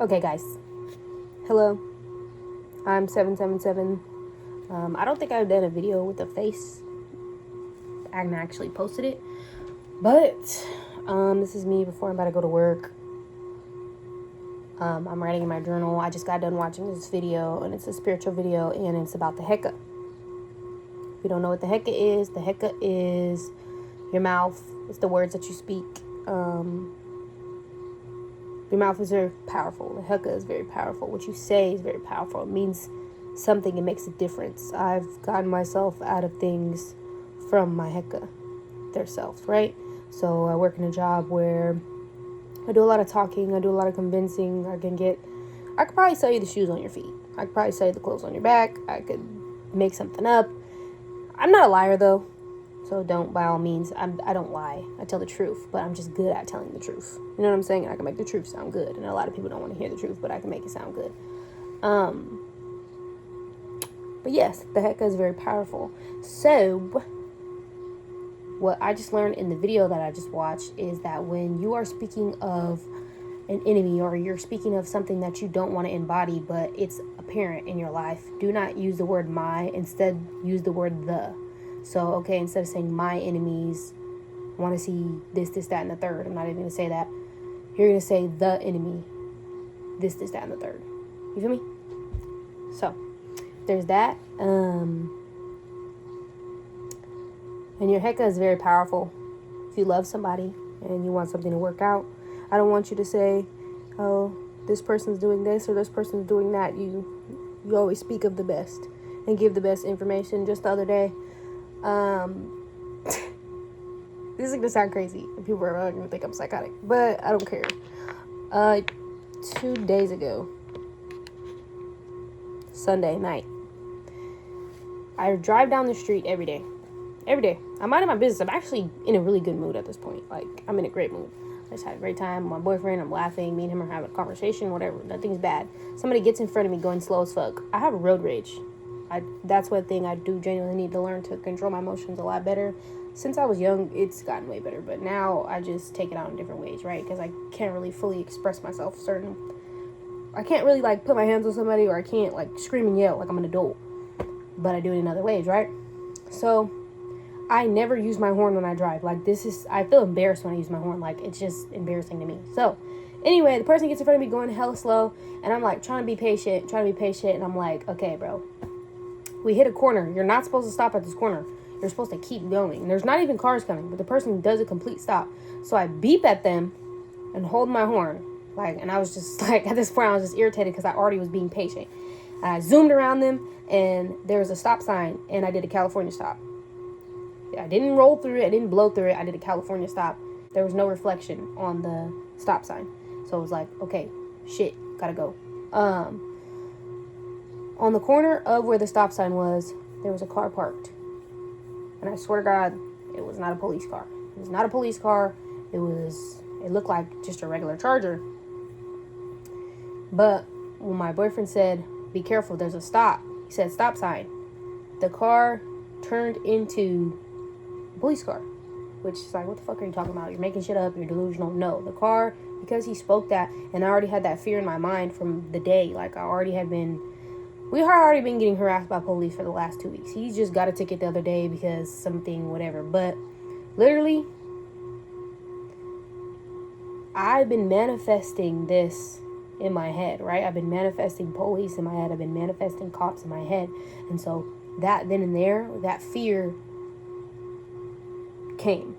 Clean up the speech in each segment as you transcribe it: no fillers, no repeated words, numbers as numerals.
Okay, guys. Hello. I'm 777. I don't think I've done a video with a face. I haven't actually posted it. But this is me before I'm about to go to work. I'm writing in my journal. I just got done watching this video, and it's a spiritual video, and it's about the Heka. If you don't know what the Heka is your mouth. It's the words that you speak. Your mouth is very powerful. The Heka is very powerful. What you say is very powerful. It means something. It makes a difference. I've gotten myself out of things from my Heka, their self, right? So I work in a job where I do a lot of talking. I do a lot of convincing. I could probably sell you the shoes on your feet. I could probably sell you the clothes on your back. I could make something up. I'm not a liar, though. So don't, by all means, I don't lie. I tell the truth, but I'm just good at telling the truth. You know what I'm saying? I can make the truth sound good. And a lot of people don't want to hear the truth, but I can make it sound good. But yes, the Heka is very powerful. So what I just learned in the video that I just watched is that when you are speaking of an enemy, or you're speaking of something that you don't want to embody, but it's apparent in your life, do not use the word my. Instead, use the word the. So, okay, instead of saying my enemies want to see this, that, and the third, I'm not even going to say that. You're going to say the enemy, this, that, and the third. You feel me? So, there's that. And your Heka is very powerful. If you love somebody and you want something to work out, I don't want you to say, oh, this person's doing this or this person's doing that. You always speak of the best and give the best information. Just the other day, this is gonna sound crazy and people are gonna think I'm psychotic, but I don't care. 2 days ago, Sunday night, I drive down the street every day. I'm minding my business. I'm actually in a really good mood at this point. Like, I'm in a great mood. I just had a great time with my boyfriend. I'm laughing. Me and him are having a conversation, whatever. Nothing's bad. Somebody gets in front of me going slow as fuck. I have road rage. That's one thing I do genuinely need to learn to control my emotions a lot better. Since I was young, it's gotten way better. But now I just take it out in different ways, right? Because I can't really fully express myself. I can't really, like, put my hands on somebody, or I can't, like, scream and yell like I'm an adult. But I do it in other ways, right? So I never use my horn when I drive. Like, I feel embarrassed when I use my horn. Like, it's just embarrassing to me. So, anyway, the person gets in front of me going hella slow, and I'm, like, trying to be patient, and I'm like, okay, bro, we hit a corner. You're not supposed to stop at this corner. You're supposed to keep going. And there's not even cars coming, but the person does a complete stop. So I beep at them and hold my horn. Like, and I was just, like, at this point, I was just irritated because I already was being patient. And I zoomed around them, and there was a stop sign, and I did a California stop. I didn't roll through it. I didn't blow through it. I did a California stop. There was no reflection on the stop sign. So it was like, okay, shit, gotta go. On the corner of where the stop sign was, there was a car parked. And I swear to God, it was not a police car. It was not a police car. It looked like just a regular Charger. But when my boyfriend said, be careful, there's a stop, he said stop sign, the car turned into a police car. Which is like, what the fuck are you talking about? You're making shit up. You're delusional. No, the car, because he spoke that, and I already had that fear in my mind from the day. Like, we had already been getting harassed by police for the last 2 weeks. He just got a ticket the other day because something, whatever. But literally, I've been manifesting this in my head, right? I've been manifesting police in my head. I've been manifesting cops in my head. And so that then and there, that fear came.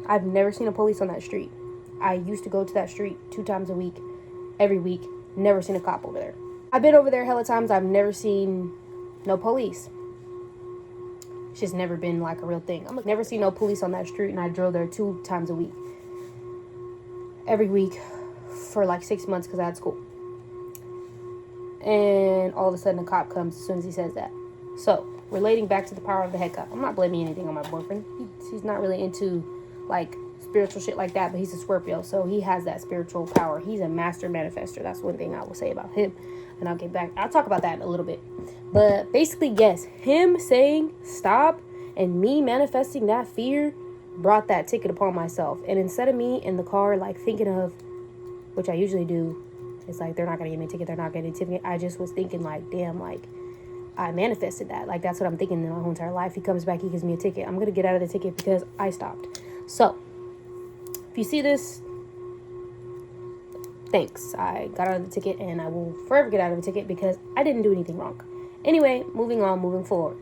I've never seen a police on that street. I used to go to that street 2 times a week, every week. Never seen a cop over there. I've been over there hella times. I've never seen no police. It's just never been like a real thing. I've never seen no police on that street, and I drove there 2 times a week. Every week for like 6 months because I had school. And all of a sudden a cop comes as soon as he says that. So, relating back to the power of the Heka. I'm not blaming anything on my boyfriend. He's not really into, like, spiritual shit like that, but he's a Scorpio, so he has that spiritual power. He's a master manifester. That's one thing I will say about him. And I'll talk about that in a little bit. But basically, yes, him saying stop and me manifesting that fear brought that ticket upon myself. And instead of me in the car, like, thinking of, which I usually do, It's like, they're not going to give me a ticket. They're not going to give me a ticket. I just was thinking like, damn, like, I manifested that. Like, that's what I'm thinking in my whole entire life. He comes back, he gives me a ticket. I'm going to get out of the ticket because I stopped. So, if you see this, thanks. I got out of the ticket, and I will forever get out of the ticket because I didn't do anything wrong. Anyway, moving on, moving forward.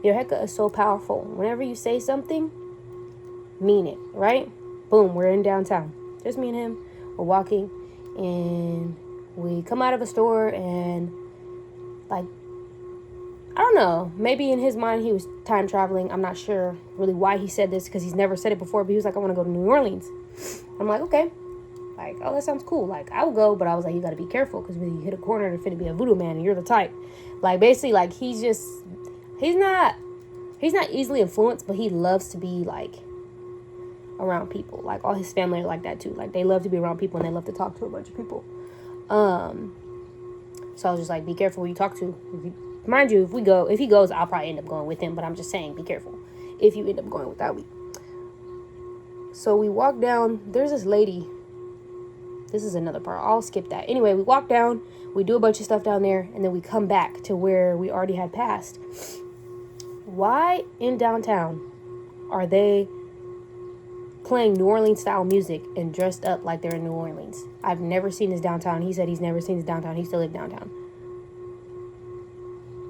Your Heka is so powerful. Whenever you say something, mean it, right? Boom, we're in downtown. Just me and him. We're walking, and we come out of a store, and like, I don't know, maybe in his mind he was time traveling. I'm not sure really why he said this, because he's never said it before, but he was like, I want to go to New Orleans. I'm like, okay. Like, oh, that sounds cool. Like, I will go, but I was like, you got to be careful, because when you hit a corner, it's finna be a voodoo man, and you're the type. Like, basically, like, he's not easily influenced, but he loves to be, like, around people. Like, all his family are like that, too. Like, they love to be around people, and they love to talk to a bunch of people. So I was just like, be careful who you talk to. Mind you, if he goes, I'll probably end up going with him, but I'm just saying, be careful if you end up going without me. So we walk down, there's this lady. This is another part. I'll skip that. Anyway, we walk down, we do a bunch of stuff down there, and then we come back to where we already had passed. Why in downtown are they playing New Orleans style music and dressed up like they're in New Orleans? I've never seen this downtown. He said he's never seen this downtown. He still lives downtown.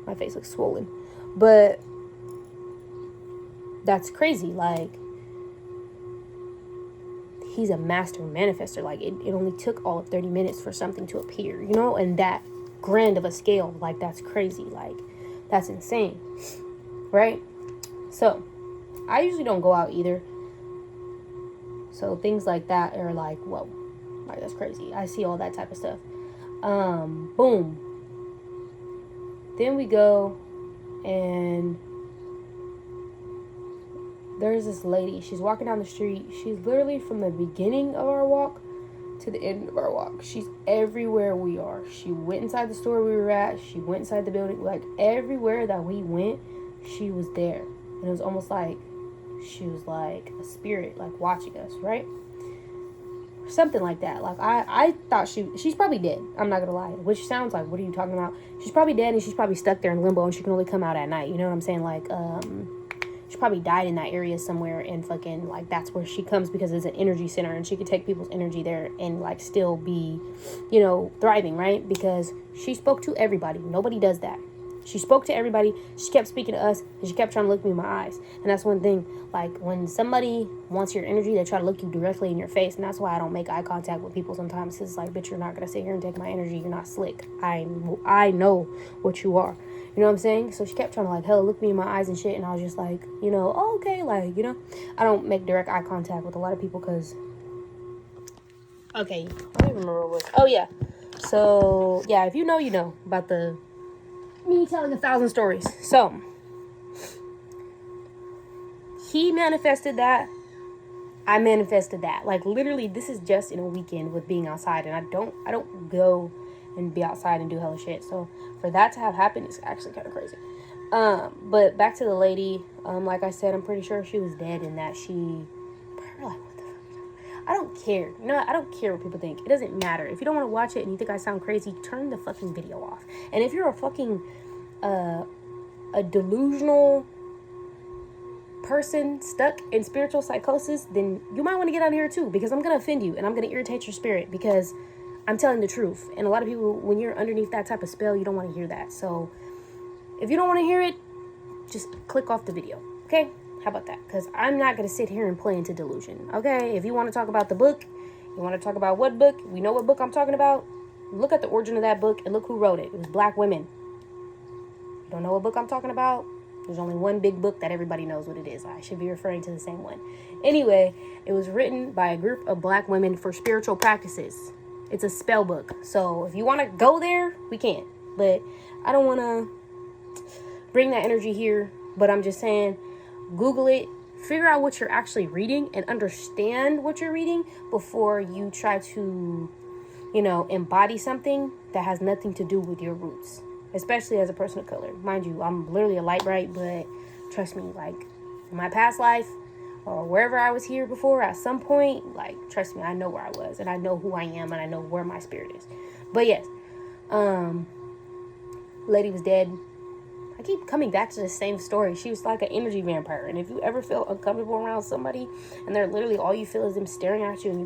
My face looks swollen. But that's crazy. Like, he's a master manifester. Like, it only took all of 30 minutes for something to appear, you know, and that grand of a scale. Like, that's crazy. Like, that's insane, right? So I usually don't go out either, so things like that are like, whoa, like, that's crazy. I see all that type of stuff. Boom. Then we go, and there's this lady. She's walking down the street. She's literally from the beginning of our walk to the end of our walk. She's everywhere we are. She went inside the store we were at. She went inside the building. Like, everywhere that we went, she was there. And it was almost like she was like a spirit, like, watching us, right? Something like that. Like, I thought she's probably dead. I'm not gonna lie. Which sounds like, what are you talking about? She's probably dead, and she's probably stuck there in limbo, and she can only come out at night. You know what I'm saying? Like, she probably died in that area somewhere, and fucking, like, that's where she comes, because it's an energy center, and she could take people's energy there and, like, still be, you know, thriving, right? Because she spoke to everybody. Nobody does that. She spoke to everybody. She kept speaking to us, and she kept trying to look me in my eyes. And that's one thing. Like, when somebody wants your energy, they try to look you directly in your face. And that's why I don't make eye contact with people sometimes. Because it's like, bitch, you're not going to sit here and take my energy. You're not slick. I know what you are. You know what I'm saying? So she kept trying to, like, hell, look me in my eyes and shit. And I was just like, you know, oh, okay. Like, you know, I don't make direct eye contact with a lot of people because... Okay, I don't even remember what it was. Oh, yeah. So, yeah, if you know, you know about me telling 1,000 stories. So he manifested that. I manifested that. Like, literally, this is just in a weekend with being outside, and I don't go and be outside and do hella shit. So for that to have happened is actually kind of crazy. But back to the lady. Like I said, I'm pretty sure she was dead, and that she, like, what the fuck? I don't care. You know what? I don't care what people think. It doesn't matter. If you don't want to watch it and you think I sound crazy, turn the fucking video off. And if you're a fucking a delusional person stuck in spiritual psychosis, then you might want to get out of here too, because I'm going to offend you and I'm going to irritate your spirit, because I'm telling the truth. And a lot of people, when you're underneath that type of spell, you don't want to hear that. So if you don't want to hear it, just click off the video. Okay? How about that? Because I'm not going to sit here and play into delusion. Okay? If you want to talk about the book, you want to talk about what book, we know what book I'm talking about. Look at the origin of that book and look who wrote it. It was black women. You don't know what book I'm talking about? There's only one big book that everybody knows what it is. I should be referring to the same one. Anyway, it was written by a group of black women for spiritual practices. It's a spell book. So if you want to go there, we can. But I don't want to bring that energy here. But I'm just saying, Google it. Figure out what you're actually reading and understand what you're reading before you try to, you know, embody something that has nothing to do with your roots. Especially as a person of color. Mind you, I'm literally a light bright, but trust me, like, in my past life, or wherever I was here before at some point, like, trust me, I know where I was, and I know who I am, and I know where my spirit is. But yes, lady was dead. I keep coming back to the same story. She was like an energy vampire. And if you ever feel uncomfortable around somebody and they're literally, all you feel is them staring at you and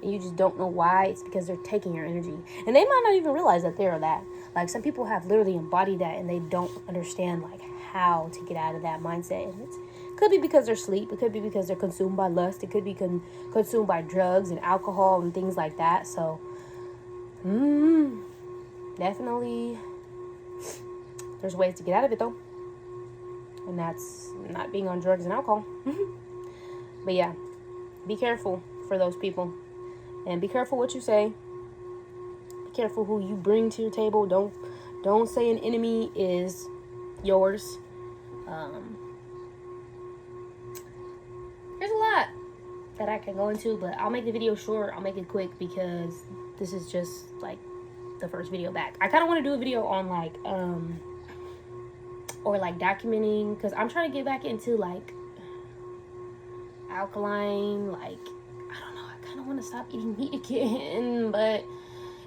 you just don't know why, it's because they're taking your energy. And they might not even realize that they're that. Like, some people have literally embodied that and they don't understand like how to get out of that mindset. And it could be because they're asleep. It could be because they're consumed by lust. It could be consumed by drugs and alcohol and things like that. So, definitely, there's ways to get out of it though, and that's not being on drugs and alcohol. But yeah, be careful for those people, and be careful what you say. Be careful who you bring to your table. Don't say an enemy is yours. There's a lot that I can go into, but I'll make the video short. I'll make it quick because this is just like the first video back. I kind of want to do a video on like or like documenting, because I'm trying to get back into like alkaline, like, I don't know, I kind of want to stop eating meat again, but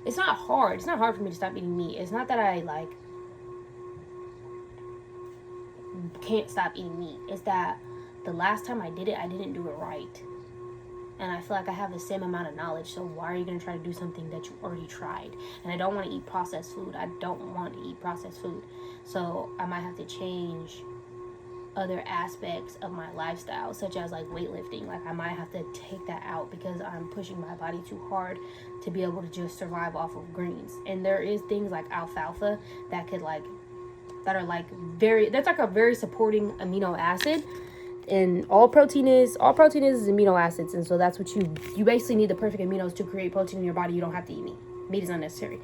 it's not hard. It's not hard for me to stop eating meat. It's not that I like can't stop eating meat. It's that the last time I did it, I didn't do it right. And I feel like I have the same amount of knowledge, so why are you going to try to do something that you already tried? And I don't want to eat processed food. I don't want to eat processed food. So I might have to change other aspects of my lifestyle, such as like weightlifting. Like, I might have to take that out because I'm pushing my body too hard to be able to just survive off of greens. And there is things like alfalfa that could like, that are like that's like a very supporting amino acid. And all protein is amino acids, and so that's what you basically need, the perfect aminos to create protein in your body. You don't have to eat meat. Meat is unnecessary.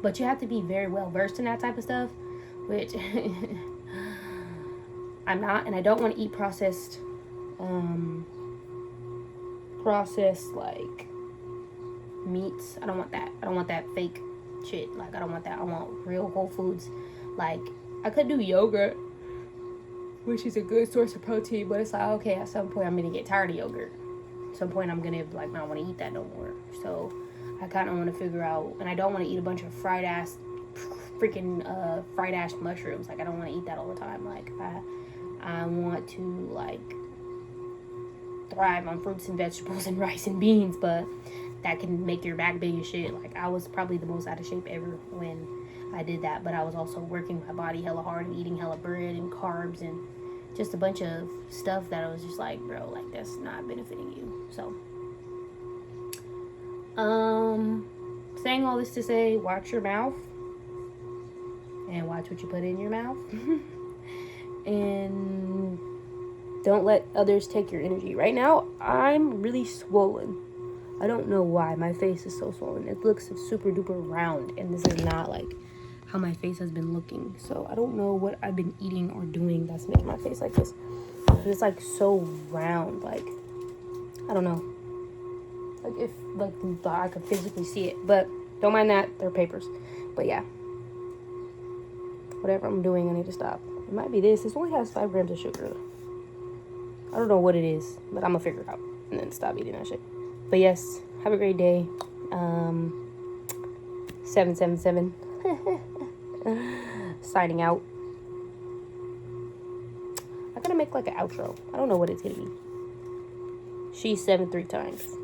But you have to be very well versed in that type of stuff, which I'm not, and I don't want to eat processed like meats. I don't want that. I don't want that fake shit. Like, I don't want that. I want real whole foods. Like, I could do yogurt, which is a good source of protein, but it's like, okay, at some point I'm gonna get tired of yogurt. At some point I'm gonna like not want to eat that no more. So I kind of want to figure out, and I don't want to eat a bunch of fried ass mushrooms. Like, I don't want to eat that all the time. Like, I want to like thrive on fruits and vegetables and rice and beans, but that can make your back big as shit. Like, I was probably the most out of shape ever when I did that, but I was also working my body hella hard and eating hella bread and carbs and just a bunch of stuff that I was just like, bro, like, that's not benefiting you. So, saying all this to say, watch your mouth and watch what you put in your mouth. And don't let others take your energy. Right now, I'm really swollen. I don't know why my face is so swollen. It looks super duper round, and this is not like how my face has been looking. So I don't know what I've been eating or doing that's making my face like this. But it's like so round. Like, I don't know. Like, if like I could physically see it, but don't mind that. They're papers. But yeah, whatever I'm doing, I need to stop. It might be this. This only has 5 grams of sugar. I don't know what it is, but I'm gonna figure it out and then stop eating that shit. But yes, have a great day. 777 signing out. I'm gonna make like an outro. I don't know what it's gonna be. She's 7 3 times.